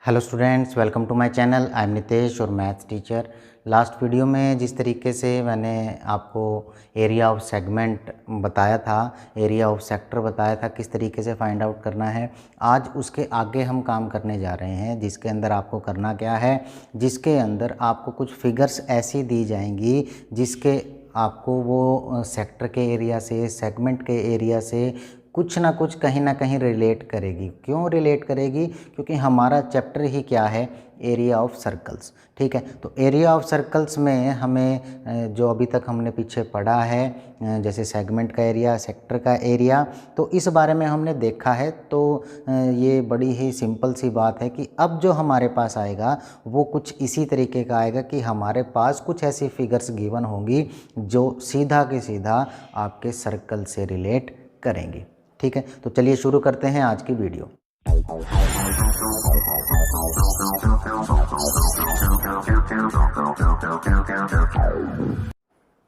Hello students, welcome to my channel. I am Nitesh और maths teacher. Last video में जिस तरीके से मैंने आपको एरिया ऑफ सेगमेंट बताया था, एरिया ऑफ सेक्टर बताया था किस तरीके से फाइंड आउट करना है, आज उसके आगे हम काम करने जा रहे हैं। जिसके अंदर आपको करना क्या है, जिसके अंदर आपको कुछ फिगर्स ऐसी दी जाएंगी जिसके आपको वो सेक्टर के एरिया से, सेगमेंट के एरिया से कुछ ना कुछ कहीं ना कहीं रिलेट करेगी। क्यों रिलेट करेगी? क्योंकि हमारा चैप्टर ही क्या है, एरिया ऑफ सर्कल्स। ठीक है, तो एरिया ऑफ सर्कल्स में हमें जो अभी तक हमने पीछे पढ़ा है, जैसे सेगमेंट का एरिया, सेक्टर का एरिया, तो इस बारे में हमने देखा है। तो ये बड़ी ही सिंपल सी बात है कि अब जो हमारे पास आएगा वो कुछ इसी तरीके का आएगा कि हमारे पास कुछ ऐसी फिगर्स गिवन होंगी जो सीधा के सीधा आपके सर्कल से रिलेट करेंगी। ठीक है, तो चलिए शुरू करते हैं आज की वीडियो।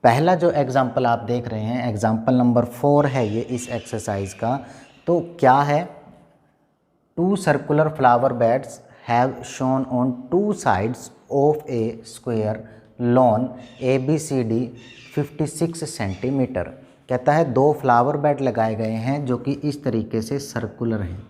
पहला जो एग्जाम्पल आप देख रहे हैं, एग्जाम्पल नंबर 4 है ये इस एक्सरसाइज का। तो क्या है, 2 circular flower beds have shown on 2 sides of A square lawn ABCD 56 centimetre. कहता है 2 फ्लावर बेड लगाए गए हैं जो कि इस तरीके से सर्कुलर हैं।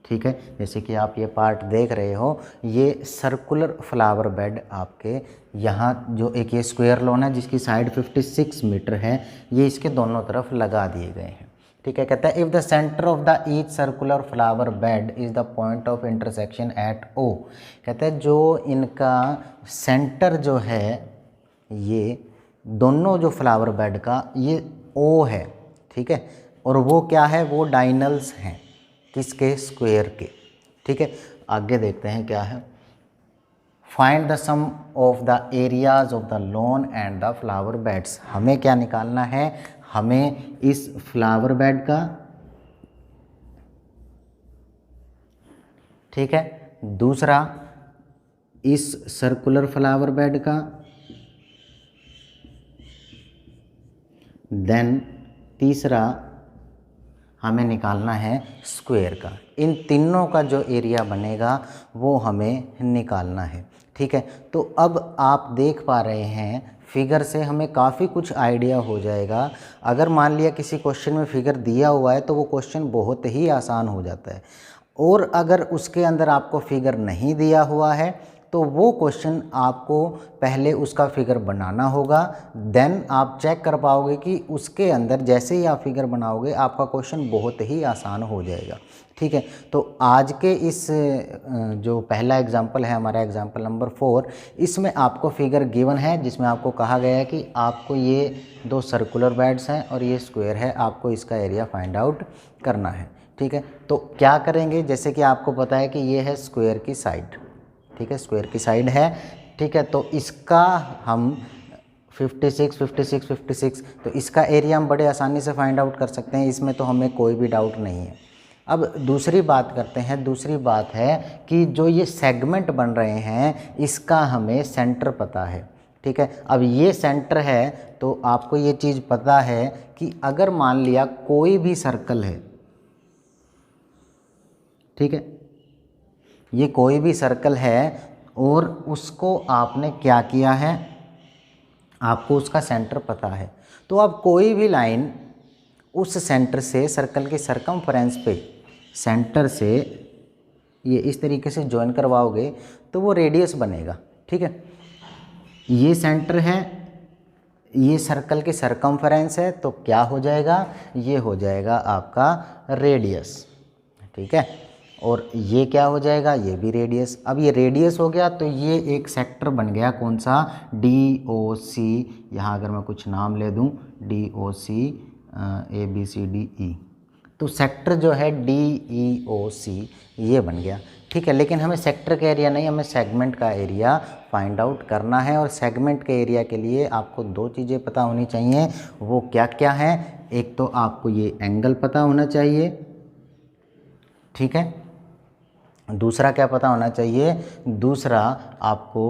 ठीक है, जैसे कि आप ये पार्ट देख रहे हो, ये सर्कुलर फ्लावर बेड आपके यहाँ जो एक ये स्क्वायर लॉन है जिसकी साइड 56 मीटर है, ये इसके दोनों तरफ लगा दिए गए हैं। ठीक है, कहता है if the centre of the each circular flower bed is the point of intersection at O। कहता है जो इनका सेंटर जो है, ये दोनों जो फ्लावर बेड का ये O है। ठीक है, और वो क्या है, वो डायनल्स हैं किसके, स्क्वायर के। ठीक है, आगे देखते हैं क्या है। Find the sum of the areas of the lawn and the flower beds. हमें क्या निकालना है, हमें इस फ्लावर बेड का, ठीक है, दूसरा इस सर्कुलर फ्लावर बेड का, देन तीसरा हमें निकालना है स्क्वायर का। इन तीनों का जो एरिया बनेगा वो हमें निकालना है। ठीक है, तो अब आप देख पा रहे हैं फिगर से हमें काफ़ी कुछ आइडिया हो जाएगा। अगर मान लिया किसी क्वेश्चन में फिगर दिया हुआ है तो वो क्वेश्चन बहुत ही आसान हो जाता है, और अगर उसके अंदर आपको फिगर नहीं दिया हुआ है तो वो क्वेश्चन आपको पहले उसका फिगर बनाना होगा, देन आप चेक कर पाओगे कि उसके अंदर जैसे ही आप फिगर बनाओगे आपका क्वेश्चन बहुत ही आसान हो जाएगा। ठीक है, तो आज के इस जो पहला एग्जाम्पल है हमारा, एग्जाम्पल नंबर 4, इसमें आपको फिगर गिवन है जिसमें आपको कहा गया है कि आपको ये 2 सर्कुलर बेड्स हैं और ये स्क्वायर है, आपको इसका एरिया फाइंड आउट करना है। ठीक है, तो क्या करेंगे, जैसे कि आपको पता है कि ये है स्क्वायर की साइड। ठीक है, स्क्वायर की साइड है। ठीक है, तो इसका हम 56 तो इसका एरिया हम बड़े आसानी से फाइंड आउट कर सकते हैं, इसमें तो हमें कोई भी डाउट नहीं है। अब दूसरी बात करते हैं। दूसरी बात है कि जो ये सेगमेंट बन रहे हैं इसका हमें सेंटर पता है। ठीक है, अब ये सेंटर है तो आपको ये चीज़ पता है कि अगर मान लिया कोई भी सर्कल है, ठीक है, ये कोई भी सर्कल है और उसको आपने क्या किया है, आपको उसका सेंटर पता है, तो अब कोई भी लाइन उस सेंटर से, सर्कल के सरकमफ्रेंस पे सेंटर से ये इस तरीके से ज्वाइन करवाओगे तो वो रेडियस बनेगा। ठीक है, ये सेंटर है, ये सर्कल के सरकमफ्रेंस है, तो क्या हो जाएगा, ये हो जाएगा आपका रेडियस। ठीक है, और ये क्या हो जाएगा, ये भी रेडियस। अब ये रेडियस हो गया तो ये एक सेक्टर बन गया, कौन सा, DOC। यहाँ अगर मैं कुछ नाम ले दूँ, DOC ABCDE, तो सेक्टर जो है DEOC ये बन गया। ठीक है, लेकिन हमें सेक्टर का एरिया नहीं, हमें सेगमेंट का एरिया फाइंड आउट करना है। और सेगमेंट के एरिया के लिए आपको 2 चीज़ें पता होनी चाहिए। वो क्या क्या है, एक तो आपको ये एंगल पता होना चाहिए, ठीक है, दूसरा क्या पता होना चाहिए, दूसरा आपको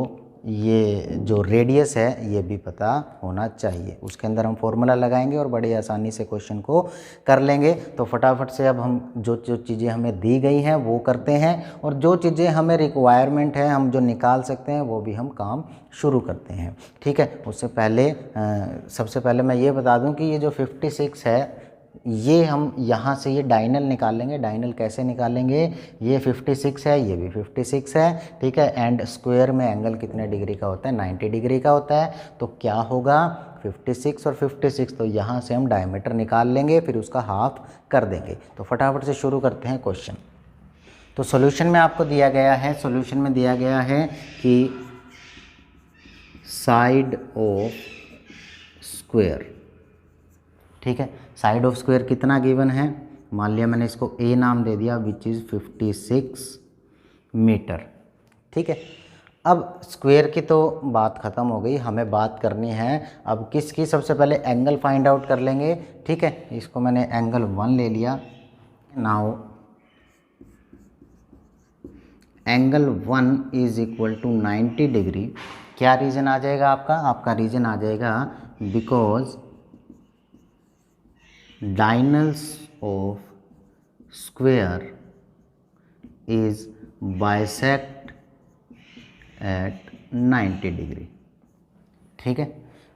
ये जो रेडियस है ये भी पता होना चाहिए। उसके अंदर हम फॉर्मूला लगाएंगे और बड़ी आसानी से क्वेश्चन को कर लेंगे। तो फटाफट से अब हम जो जो चीज़ें हमें दी गई हैं वो करते हैं, और जो चीज़ें हमें रिक्वायरमेंट है हम जो निकाल सकते हैं वो भी हम काम शुरू करते हैं। ठीक है, उससे पहले सबसे पहले मैं ये बता दूं कि ये जो 56 है ये हम यहाँ से ये डायनल निकालेंगे। डायनल कैसे निकालेंगे, ये 56 है, ये भी 56 है। ठीक है, एंड स्क्वायर में एंगल कितने डिग्री का होता है, 90 डिग्री का होता है। तो क्या होगा 56 और 56, तो यहाँ से हम डायमीटर निकाल लेंगे, फिर उसका हाफ कर देंगे। तो फटाफट से शुरू करते हैं क्वेश्चन। तो सॉल्यूशन में आपको दिया गया है, सॉल्यूशन में दिया गया है कि साइड ऑफ स्क्वायर, ठीक है, साइड ऑफ स्क्वायर कितना गिवन है, मान लिया मैंने इसको ए नाम दे दिया, विच इज़ 56 मीटर। ठीक है, अब स्क्वायर की तो बात ख़त्म हो गई, हमें बात करनी है अब किसकी। सबसे पहले एंगल फाइंड आउट कर लेंगे। ठीक है, इसको मैंने एंगल 1 ले लिया। Now angle 1 is equal to 90 degree. क्या रीज़न आ जाएगा आपका, आपका रीज़न आ जाएगा because diagonals of square is bisect at 90 degree. ठीक है,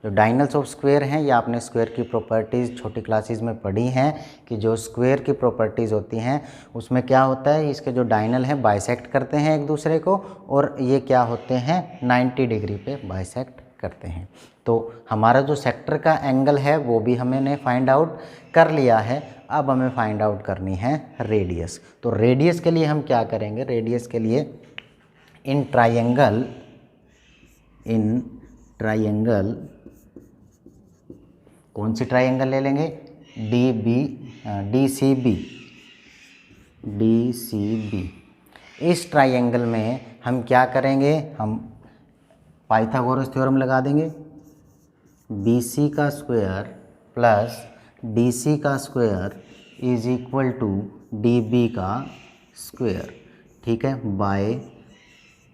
जो डायनल्स ऑफ स्क्वायर हैं, ये आपने स्क्वायर की प्रॉपर्टीज़ छोटी क्लासेस में पढ़ी हैं कि जो स्क्वायर की प्रॉपर्टीज़ होती हैं उसमें क्या होता है, इसके जो डायनल हैं बाइसेक्ट करते हैं एक दूसरे को, और ये क्या होते हैं 90 डिग्री पे बाइसेक्ट करते हैं। तो हमारा जो सेक्टर का एंगल है वो भी हमने फाइंड आउट कर लिया है। अब हमें फाइंड आउट करनी है रेडियस। तो रेडियस के लिए हम क्या करेंगे, रेडियस के लिए इन ट्राइंगल कौन सी ट्राइंगल ले लेंगे, डी सी बी। इस ट्राइंगल में हम क्या करेंगे, हम पाइथागोरस थ्योरम लगा देंगे। बी सी का स्क्वायर प्लस डी सी का square is equal to D B का स्क्वायर। ठीक है, बाय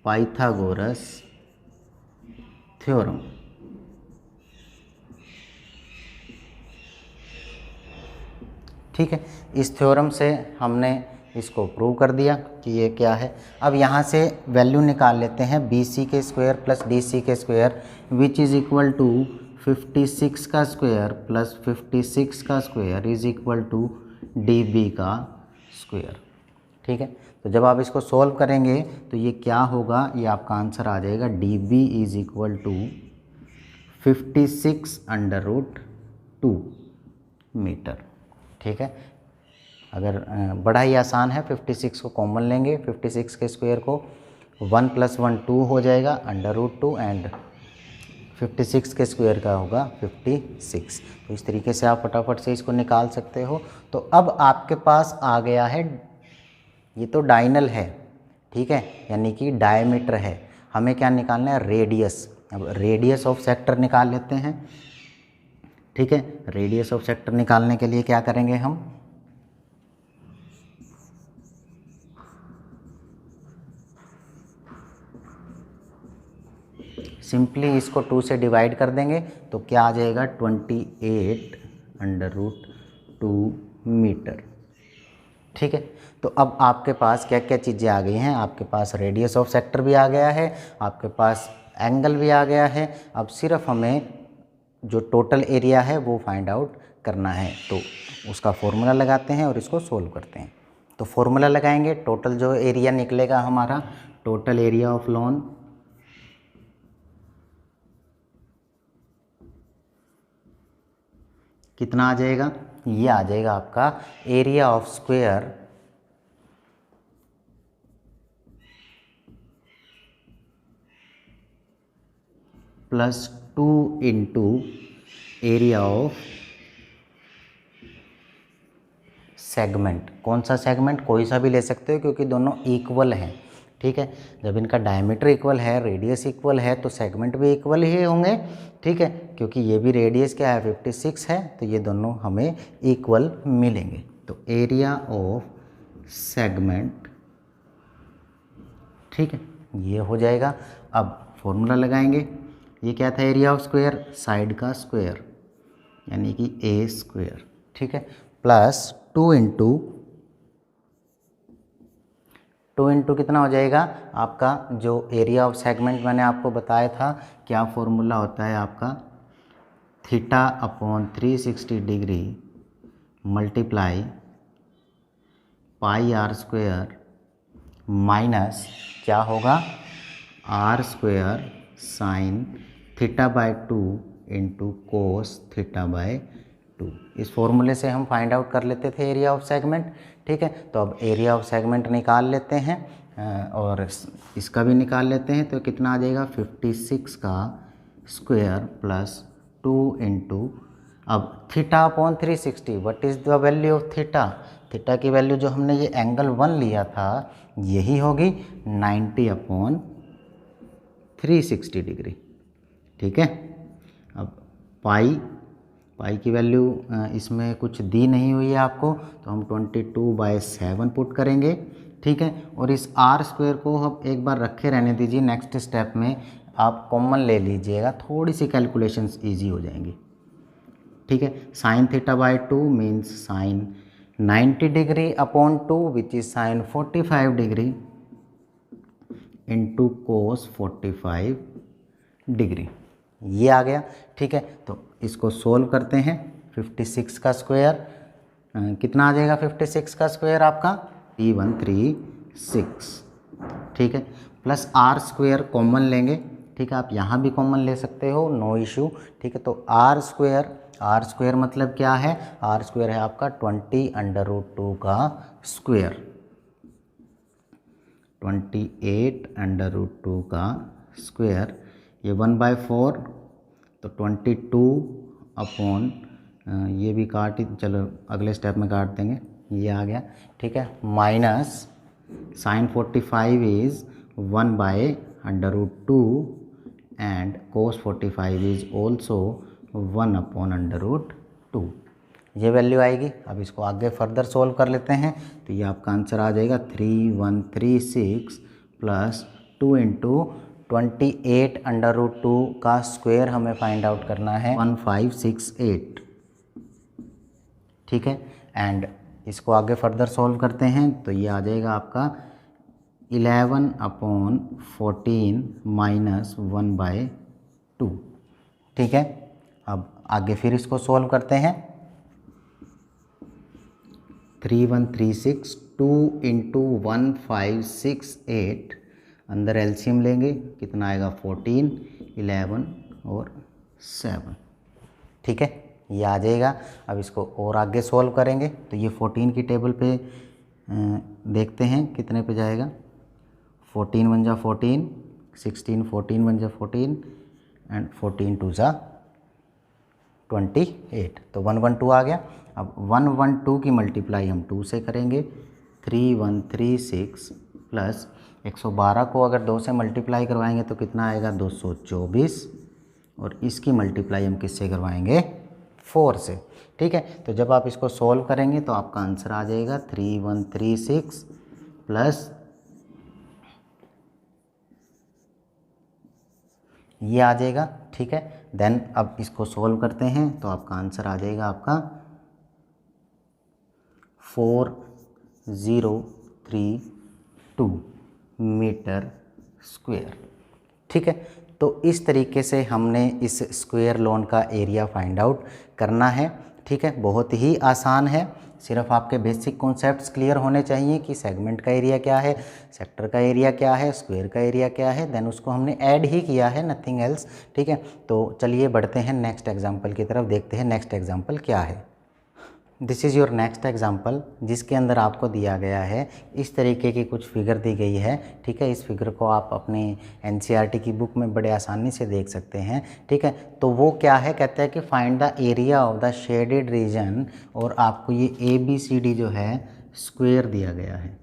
पाइथागोरस थ्योरम। ठीक है, इस थ्योरम से हमने इसको प्रूव कर दिया कि ये क्या है। अब यहाँ से वैल्यू निकाल लेते हैं, बी सी के स्क्वायर प्लस डी सी के square which is equal to 56 का स्क्वायर प्लस 56 का square is equal to D B का स्क्वायर। ठीक है, तो जब आप इसको सॉल्व करेंगे तो ये क्या होगा, ये आपका आंसर आ जाएगा D B is equal to 56√2 metre. ठीक है, अगर बड़ा ही आसान है, 56 को कॉमन लेंगे, 56 के स्क्वायर को 1 + 1 2 हो जाएगा √2, एंड 56 के स्क्वायर का होगा 56। तो इस तरीके से आप फटाफट से इसको निकाल सकते हो। तो अब आपके पास आ गया है, ये तो डायनल है, ठीक है, यानी कि डायमीटर है। हमें क्या निकालना है, रेडियस। अब रेडियस ऑफ सेक्टर निकाल लेते हैं। ठीक है, रेडियस ऑफ सेक्टर निकालने के लिए क्या करेंगे हम, सिंपली इसको 2 से डिवाइड कर देंगे तो क्या आ जाएगा 28√2 मीटर। ठीक है, तो अब आपके पास क्या क्या चीज़ें आ गई हैं, आपके पास रेडियस ऑफ सेक्टर भी आ गया है, आपके पास एंगल भी आ गया है। अब सिर्फ हमें जो टोटल एरिया है वो फाइंड आउट करना है। तो उसका फॉर्मूला लगाते हैं और इसको सोल्व करते हैं। तो फॉर्मूला लगाएंगे, टोटल जो एरिया निकलेगा हमारा, टोटल एरिया ऑफ लॉन कितना आ जाएगा, ये आ जाएगा आपका area of square plus 2 into area of segment. कौन सा सेगमेंट, कोई सा भी ले सकते हो क्योंकि दोनों इक्वल हैं। ठीक है, जब इनका डायमीटर इक्वल है, रेडियस इक्वल है, तो सेगमेंट भी इक्वल ही होंगे। ठीक है, क्योंकि ये भी रेडियस क्या है 56 है, तो ये दोनों हमें इक्वल मिलेंगे। तो एरिया ऑफ सेगमेंट, ठीक है, ये हो जाएगा। अब फॉर्मूला लगाएंगे। ये क्या था एरिया ऑफ स्क्वायर, साइड का स्क्वायर यानी कि ए स्क्वायर, ठीक है, प्लस 2 इंटू कितना हो जाएगा आपका जो एरिया ऑफ सेगमेंट मैंने आपको बताया था, क्या फॉर्मूला होता है आपका, theta upon 360 degree multiply pi R square minus क्या होगा R square sine theta by 2 into cos theta by 2। इस फॉर्मूले से हम फाइंड आउट कर लेते थे एरिया ऑफ सेगमेंट, ठीक है। तो अब एरिया ऑफ सेगमेंट निकाल लेते हैं और इसका भी निकाल लेते हैं। तो कितना आ जाएगा 56 का स्क्वायर प्लस 2 इंटू, अब theta upon 360, what is the value of theta, theta की वैल्यू जो हमने ये एंगल 1 लिया था यही होगी 90 अपॉन 360 डिग्री, ठीक है। अब पाई की वैल्यू इसमें कुछ दी नहीं हुई है आपको, तो हम 22/7 पुट करेंगे, ठीक है। और इस आर स्क्वायर को हम एक बार रखे रहने दीजिए, नेक्स्ट स्टेप में आप कॉमन ले लीजिएगा, थोड़ी सी कैलकुलेशंस इजी हो जाएंगी, ठीक है। Sign theta by 2 means sign 90 degree upon 2 which is sine 45 degree into cos 45 degree, ये आ गया, ठीक है। तो इसको सोल्व करते हैं। 56 का स्क्वायर कितना आ जाएगा 56 का स्क्वायर आपका 3136, ठीक है, प्लस आर स्क्वायर कॉमन लेंगे, ठीक है, आप यहाँ भी कॉमन ले सकते हो, नो इशू, ठीक है। तो आर स्क्वायर मतलब क्या है, आर स्क्वायर है आपका 20√2 का स्क्वायर, 28√2 का स्क्वायर, ये 1/4 तो 22 अपॉन ये भी काट, चलो अगले स्टेप में काट देंगे, ये आ गया, ठीक है, minus sine 45 is 1/√2 and cos 45 is also 1/√2, ये वैल्यू आएगी। अब इसको आगे फर्दर सोल्व कर लेते हैं। तो ये आपका आंसर आ जाएगा 3136 प्लस 2 इंटू 28√2 का स्क्वायर हमें फाइंड आउट करना है 1568, ठीक है। एंड इसको आगे फर्दर सोल्व करते हैं। तो ये आ जाएगा आपका 11/14 माइनस 1/2, ठीक है। अब आगे फिर इसको सोल्व करते हैं। 3136 2 इंटू 1568, अंदर एलसीएम लेंगे, कितना आएगा 14, 11 और 7, ठीक है, ये आ जाएगा। अब इसको और आगे सोल्व करेंगे। तो ये 14 की टेबल पे देखते हैं कितने पे जाएगा, 14 1 जा 14, 16 14 1 जा 14 एंड 14 2 जा 28, तो 112 आ गया। अब 112 की मल्टीप्लाई हम 2 से करेंगे, 3136 प्लस 112 को अगर 2 से मल्टीप्लाई करवाएंगे तो कितना आएगा 224, और इसकी मल्टीप्लाई हम किससे करवाएंगे 4 से, ठीक है। तो जब आप इसको सोल्व करेंगे तो आपका आंसर आ जाएगा 3136 प्लस ये आ जाएगा, ठीक है। देन अब इसको सोल्व करते हैं तो आपका आंसर आ जाएगा आपका 4032 मीटर स्क्वायर, ठीक है। तो इस तरीके से हमने इस स्क्वायर लॉन का एरिया फाइंड आउट करना है, ठीक है। बहुत ही आसान है, सिर्फ आपके बेसिक कॉन्सेप्ट्स क्लियर होने चाहिए कि सेगमेंट का एरिया क्या है, सेक्टर का एरिया क्या है, स्क्वायर का एरिया क्या है, देन उसको हमने ऐड ही किया है, नथिंग एल्स, ठीक है। तो चलिए बढ़ते हैं नेक्स्ट एग्जांपल की तरफ, देखते हैं नेक्स्ट एग्जांपल क्या है। This is your next example, जिसके अंदर आपको दिया गया है इस तरीके की कुछ फिगर दी गई है, ठीक है। इस फिगर को आप अपनी एनसीईआरटी की बुक में बड़े आसानी से देख सकते हैं, ठीक है। तो वो क्या है, कहते हैं कि find the area of the shaded reason, और आपको ये ABCD जो है स्क्वायर दिया गया है,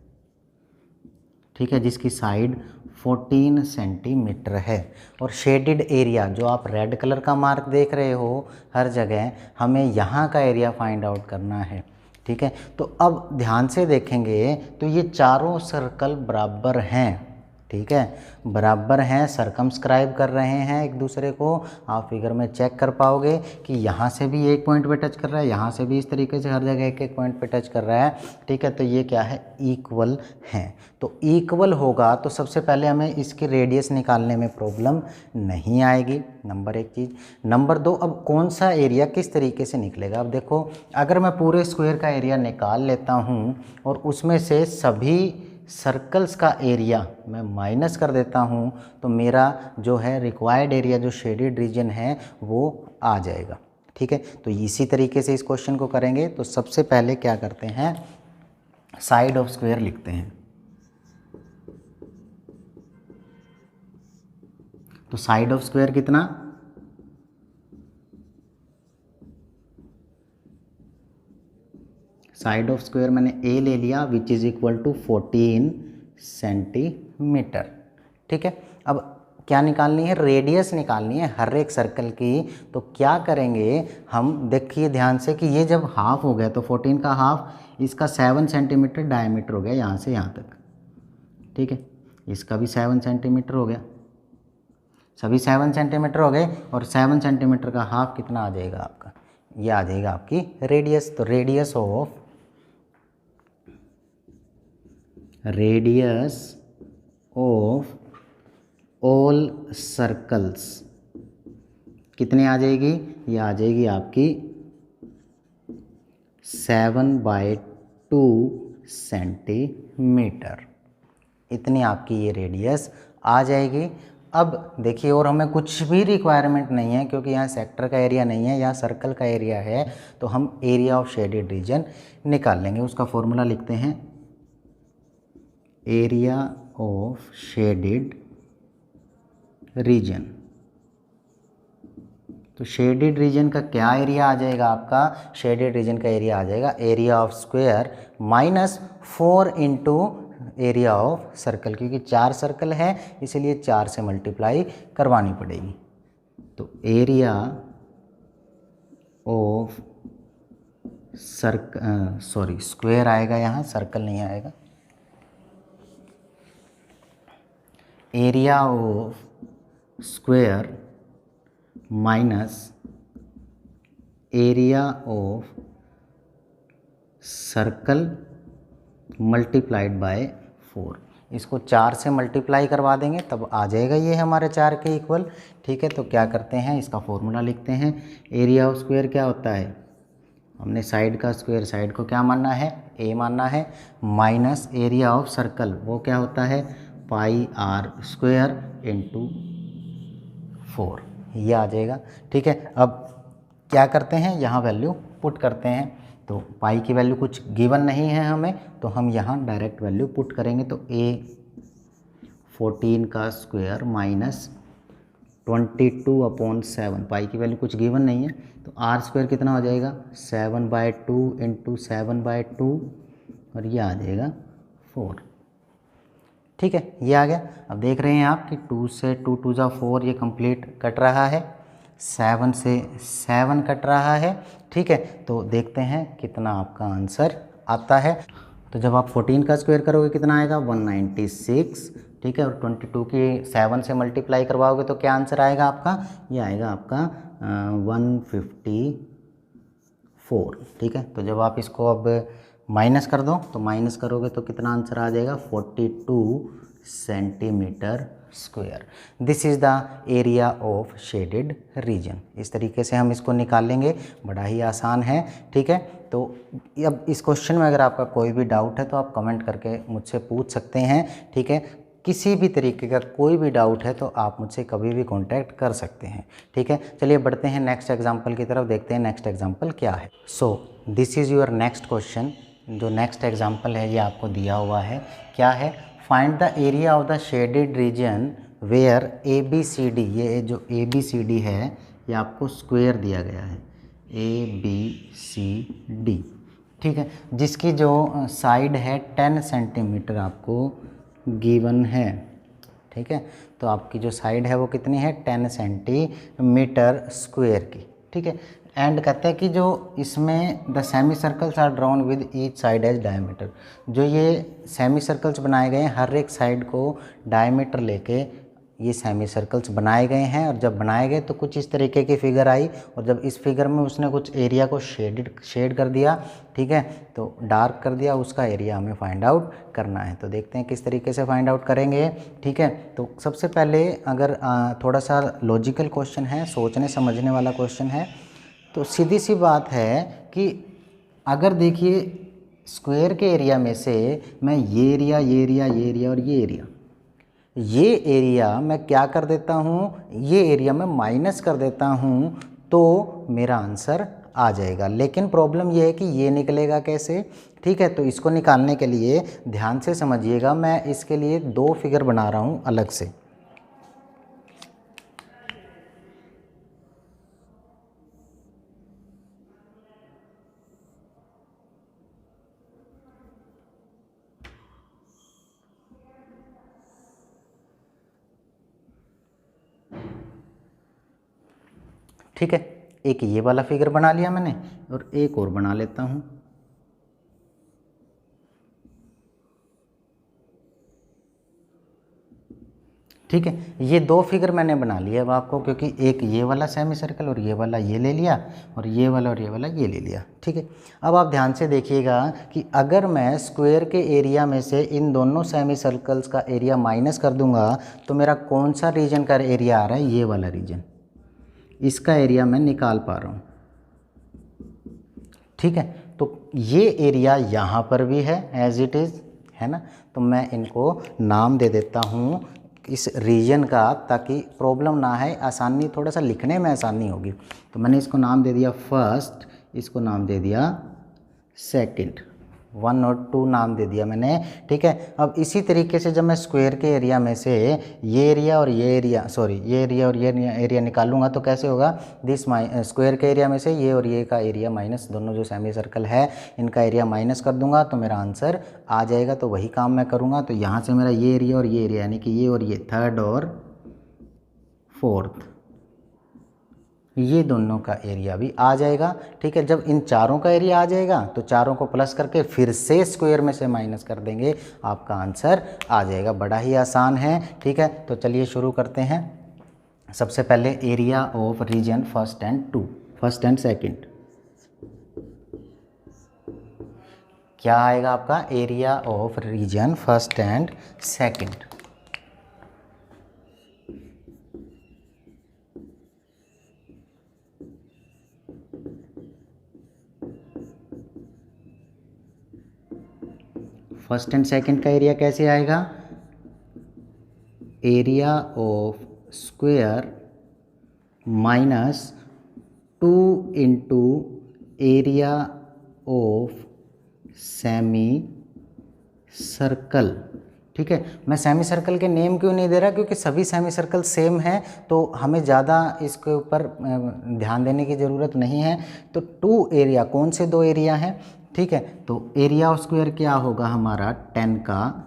ठीक है, जिसकी साइड 14 सेंटीमीटर है, और शेडेड एरिया जो आप रेड कलर का मार्क देख रहे हो हर जगह, हमें यहाँ का एरिया फाइंड आउट करना है, ठीक है। तो अब ध्यान से देखेंगे तो ये चारों सर्कल बराबर हैं, ठीक है, बराबर हैं, सरकमस्क्राइब कर रहे हैं एक दूसरे को। आप फिगर में चेक कर पाओगे कि यहाँ से भी एक पॉइंट पे टच कर रहा है, यहाँ से भी इस तरीके से हर जगह एक एक पॉइंट पे टच कर रहा है। ठीक है, तो ये क्या है, इक्वल हैं। तो इक्वल होगा तो सबसे पहले हमें इसकी रेडियस निकालने में प्रॉब्लम नहीं आएगी, नंबर एक चीज़। नंबर दो, अब कौन सा एरिया किस तरीके से निकलेगा। अब देखो, अगर मैं पूरे स्क्वायर का एरिया निकाल लेता हूँ और उसमें से सभी सर्कल्स का एरिया मैं माइनस कर देता हूँ, तो मेरा जो है रिक्वायर्ड एरिया, जो शेडेड रीजन है, वो आ जाएगा। ठीक है, तो इसी तरीके से इस क्वेश्चन को करेंगे। तो सबसे पहले क्या करते हैं, साइड ऑफ स्क्वायर लिखते हैं। तो साइड ऑफ स्क्वायर कितना, साइड ऑफ स्क्वायर मैंने ए ले लिया, which is equal to 14 centimetre. ठीक है, अब क्या निकालनी है, रेडियस निकालनी है हर एक सर्कल की। तो क्या करेंगे हम, देखिए ध्यान से कि ये जब हाफ हो गया तो 14 का हाफ, इसका 7 सेंटीमीटर डायमीटर हो गया यहाँ से यहाँ तक। ठीक है, इसका भी 7 सेंटीमीटर हो गया, सभी 7 सेंटीमीटर हो गए। और 7 सेंटीमीटर का हाफ कितना आ जाएगा आपका, ये आ जाएगा आपकी रेडियस। तो रेडियस ऑफ ऑल सर्कल्स कितने आ जाएगी, ये आ जाएगी आपकी 7/2 सेंटीमीटर। इतनी आपकी ये रेडियस आ जाएगी। अब देखिए, और हमें कुछ भी रिक्वायरमेंट नहीं है, क्योंकि यहाँ सेक्टर का एरिया नहीं है, यहाँ सर्कल का एरिया है। तो हम एरिया ऑफ शेडेड रीजन निकाल लेंगे। उसका फॉर्मूला लिखते हैं, एरिया ऑफ शेडेड रीजन। तो शेडेड रीजन का क्या एरिया आ जाएगा आपका, शेडेड रीजन का एरिया आ जाएगा area of square minus 4 into area of circle, क्योंकि 4 सर्कल है इसलिए 4 से मल्टीप्लाई करवानी पड़ेगी। तो एरिया ऑफ स्क्वायर आएगा, यहाँ सर्कल नहीं आएगा। Area of square minus area of circle multiplied by 4। इसको 4 से मल्टीप्लाई करवा देंगे तब आ जाएगा ये हमारे 4 के इक्वल। ठीक है, तो क्या करते हैं, इसका फॉर्मूला लिखते हैं। एरिया ऑफ स्क्वायर क्या होता है, हमने साइड का स्क्वायर, साइड को क्या मानना है, ए मानना है, माइनस एरिया ऑफ सर्कल, वो क्या होता है, पाई आर स्क्वायर इंटू 4, ये आ जाएगा। ठीक है, अब क्या करते हैं, यहाँ वैल्यू पुट करते हैं। तो पाई की वैल्यू कुछ गिवन नहीं है हमें, तो हम यहाँ डायरेक्ट वैल्यू पुट करेंगे। तो ए 14 का स्क्वायर माइनस 22/7, पाई की वैल्यू कुछ गिवन नहीं है, तो आर स्क्वायर कितना हो जाएगा, 7/2 इंटू 7/2, और ये आ जाएगा 4। ठीक है, ये आ गया। अब देख रहे हैं आप कि 2 से 2 2 जा 4, ये कंप्लीट कट रहा है, 7 से 7 कट रहा है। ठीक है, तो देखते हैं कितना आपका आंसर आता है। तो जब आप 14 का स्क्वायर करोगे कितना आएगा, 196। ठीक है, और 22 की 7 से मल्टीप्लाई करवाओगे तो क्या आंसर आएगा आपका, ये आएगा आपका 154। ठीक है, तो जब आप इसको अब माइनस कर दो, तो माइनस करोगे तो कितना आंसर आ जाएगा, 42 centimetre square. This is the area of shaded region. इस तरीके से हम इसको निकाल लेंगे, बड़ा ही आसान है। ठीक है, तो अब इस क्वेश्चन में अगर आपका कोई भी डाउट है तो आप कमेंट करके मुझसे पूछ सकते हैं। ठीक है, किसी भी तरीके का कोई भी डाउट है तो आप मुझसे कभी भी कांटेक्ट कर सकते हैं। ठीक है, चलिए बढ़ते हैं नेक्स्ट एग्जांपल की तरफ, देखते हैं नेक्स्ट एग्जांपल क्या है। So this is your next question. जो नेक्स्ट एग्जांपल है ये आपको दिया हुआ है, क्या है, find the area of the shaded region where ABCD, ये जो ABCD है ये आपको स्क्वायर दिया गया है, ABCD। ठीक है, जिसकी जो साइड है 10 सेंटीमीटर आपको गिवन है। ठीक है, तो आपकी जो साइड है वो कितनी है, 10 सेंटीमीटर स्क्वायर की। ठीक है, एंड कहते हैं कि जो इसमें the semi circles are drawn with each side as diameter, जो ये सेमी सर्कल्स बनाए गए हैं हर एक साइड को डायमीटर लेके ये सेमी सर्कल्स बनाए गए हैं। और जब बनाए गए तो कुछ इस तरीके की फिगर आई, और जब इस फिगर में उसने कुछ एरिया को शेड कर दिया, ठीक है, तो डार्क कर दिया, उसका एरिया हमें फाइंड आउट करना है। तो देखते हैं किस तरीके से फाइंड आउट करेंगे, ठीक है। तो सबसे पहले अगर थोड़ा सा लॉजिकल क्वेश्चन है, सोचने समझने वाला क्वेश्चन है, तो सीधी सी बात है कि अगर देखिए स्क्वायर के एरिया में से मैं ये एरिया और ये एरिया मैं क्या कर देता हूँ, ये एरिया मैं माइनस कर देता हूँ, तो मेरा आंसर आ जाएगा। लेकिन प्रॉब्लम ये है कि ये निकलेगा कैसे, ठीक है। तो इसको निकालने के लिए ध्यान से समझिएगा, मैं इसके लिए दो फिगर बना रहा हूँ अलग से। ठीक है, एक ये वाला फिगर बना लिया मैंने, और एक और बना लेता हूँ। ठीक है, ये दो फिगर मैंने बना लिया अब आपको, क्योंकि एक ये वाला सेमी सर्कल और ये वाला ये ले लिया, और ये वाला ये ले लिया, ठीक है। अब आप ध्यान से देखिएगा कि अगर मैं स्क्वायर के एरिया में से इन दोनों सेमी सर्कल्स का एरिया माइनस कर दूंगा, तो मेरा कौन सा रीजन का एरिया आ रहा है, ये वाला रीजन, इसका एरिया मैं निकाल पा रहा हूँ, ठीक है। तो ये एरिया यहाँ पर भी है एज इट इज़, है ना। तो मैं इनको नाम दे देता हूँ इस रीजन का, ताकि प्रॉब्लम ना है, आसानी, थोड़ा सा लिखने में आसानी होगी। तो मैंने इसको नाम दे दिया फर्स्ट, इसको नाम दे दिया सेकंड, 1 और 2 नाम दे दिया मैंने, ठीक है। अब इसी तरीके से जब मैं स्क्वायर के एरिया में से ये एरिया और ये एरिया, ये एरिया निकालूंगा, तो कैसे होगा, दिस स्क्वायर के एरिया में से ये और ये का एरिया माइनस, दोनों जो सेमी सर्कल है इनका एरिया माइनस कर दूंगा, तो मेरा आंसर आ जाएगा। तो वही काम मैं करूँगा। तो यहाँ से मेरा ये एरिया और ये एरिया, यानी कि ये और ये थर्ड और फोर्थ, ये दोनों का एरिया भी आ जाएगा, ठीक है। जब इन चारों का एरिया आ जाएगा तो चारों को प्लस करके फिर से स्क्वायर में से माइनस कर देंगे, आपका आंसर आ जाएगा। बड़ा ही आसान है, ठीक है। तो चलिए शुरू करते हैं। सबसे पहले area of region first and second, क्या आएगा आपका, area of region first and second. First and second का एरिया कैसे आएगा, area of square minus 2 into area of semi circle, ठीक है। मैं सेमी सर्कल के नेम क्यों नहीं दे रहा, क्योंकि सभी सेमी सर्कल सेम हैं, तो हमें ज़्यादा इसके ऊपर ध्यान देने की ज़रूरत नहीं है। तो 2 एरिया, कौन से 2 एरिया हैं, ठीक है। तो एरिया ऑफ स्क्वायर क्या होगा हमारा, 10 का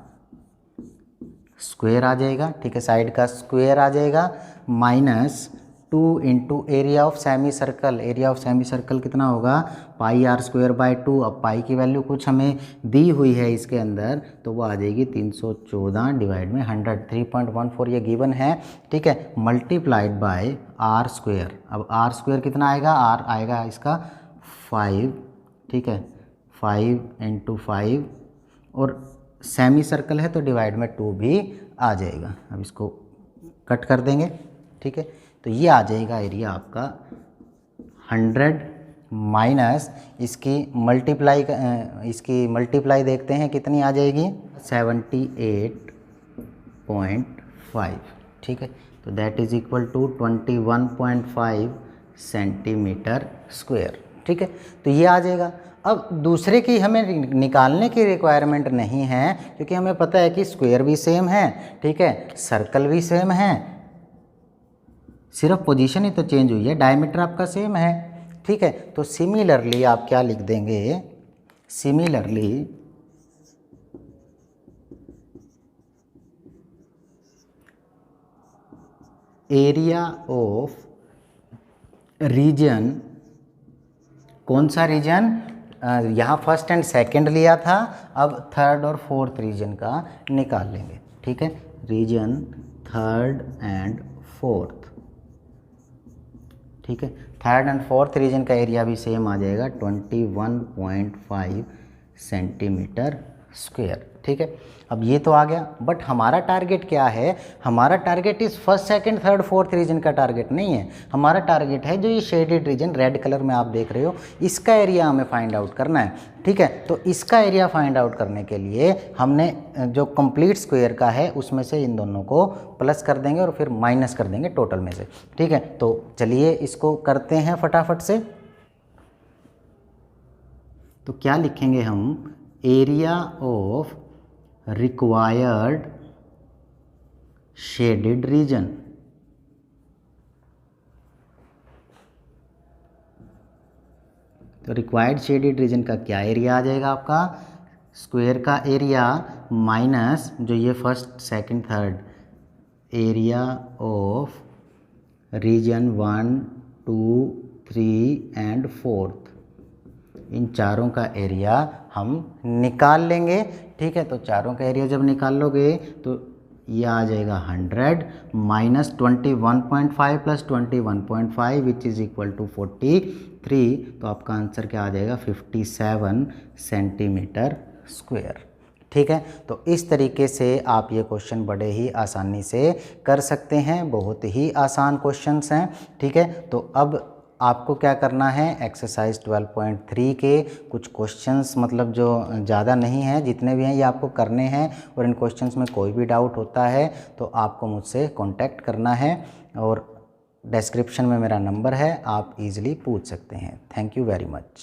स्क्वायर आ जाएगा, ठीक है, साइड का स्क्वायर आ जाएगा, minus 2 into area of semi circle, area of semi circle कितना होगा, पाई आर स्क्वायर बाय 2। अब पाई की वैल्यू कुछ हमें दी हुई है इसके अंदर, तो वो आ जाएगी 314 डिवाइड में 100, 3.14 ये गिवन है, ठीक है, मल्टीप्लाइड बाय आर स्क्वायर। अब आर स्क्वायर कितना आएगा, आर आएगा इसका 5, ठीक है, 5 इंटू 5, और सेमी सर्कल है तो डिवाइड में 2 भी आ जाएगा। अब इसको कट कर देंगे, ठीक है। तो ये आ जाएगा एरिया आपका 100 माइनस इसकी मल्टीप्लाई देखते हैं कितनी आ जाएगी, 78.5, ठीक है। तो that is equal to 21.5 centimetre square, ठीक है। तो ये आ जाएगा। अब दूसरे की हमें निकालने की रिक्वायरमेंट नहीं है, क्योंकि हमें पता है कि स्क्वायर भी सेम है, ठीक है, सर्कल भी सेम है, सिर्फ पोजीशन ही तो चेंज हुई है, डायमीटर आपका सेम है, ठीक है। तो सिमिलरली आप क्या लिख देंगे, सिमिलरली एरिया ऑफ रीजन कौन सा रीजन, यहाँ फर्स्ट एंड सेकंड लिया था, अब थर्ड और फोर्थ रीजन का निकाल लेंगे। ठीक है, रीजन थर्ड एंड फोर्थ। ठीक है, थर्ड एंड फोर्थ रीजन का एरिया भी सेम आ जाएगा 21.5 सेंटीमीटर स्क्वायर। ठीक है, अब ये तो आ गया, बट हमारा टारगेट क्या है, हमारा टारगेट इस first second third fourth region का टारगेट नहीं है, हमारा टारगेट है जो ये शेडेड रीजन रेड कलर में आप देख रहे हो, इसका एरिया हमें फाइंड आउट करना है। ठीक है, तो इसका एरिया फाइंड आउट करने के लिए हमने जो कंप्लीट स्क्वायर का है उसमें से इन दोनों को प्लस कर देंगे और फिर माइनस कर देंगे टोटल में से। ठीक है, तो चलिए इसको करते हैं फटाफट से। तो क्या लिखेंगे हम, area of required shaded region. तो रिक्वायर्ड शेडेड रीजन का क्या एरिया आ जाएगा आपका, स्क्वायर का एरिया माइनस जो ये first second third, area of region 1 2 3 and fourth, इन चारों का एरिया हम निकाल लेंगे। ठीक है, तो चारों का एरिया जब निकाल लोगे तो ये आ जाएगा 100 minus 21.5 plus 21.5 which is equal to 43। तो आपका आंसर क्या आ जाएगा, 57 सेंटीमीटर स्क्वायर। ठीक है, तो इस तरीके से आप ये क्वेश्चन बड़े ही आसानी से कर सकते हैं, बहुत ही आसान क्वेश्चंस हैं। ठीक है, तो अब आपको क्या करना है, एक्सरसाइज 12.3 के कुछ क्वेश्चंस, मतलब जो ज़्यादा नहीं है, जितने भी हैं ये आपको करने हैं, और इन क्वेश्चंस में कोई भी डाउट होता है तो आपको मुझसे कांटेक्ट करना है, और डिस्क्रिप्शन में मेरा नंबर है, आप इजीली पूछ सकते हैं। Thank you very much.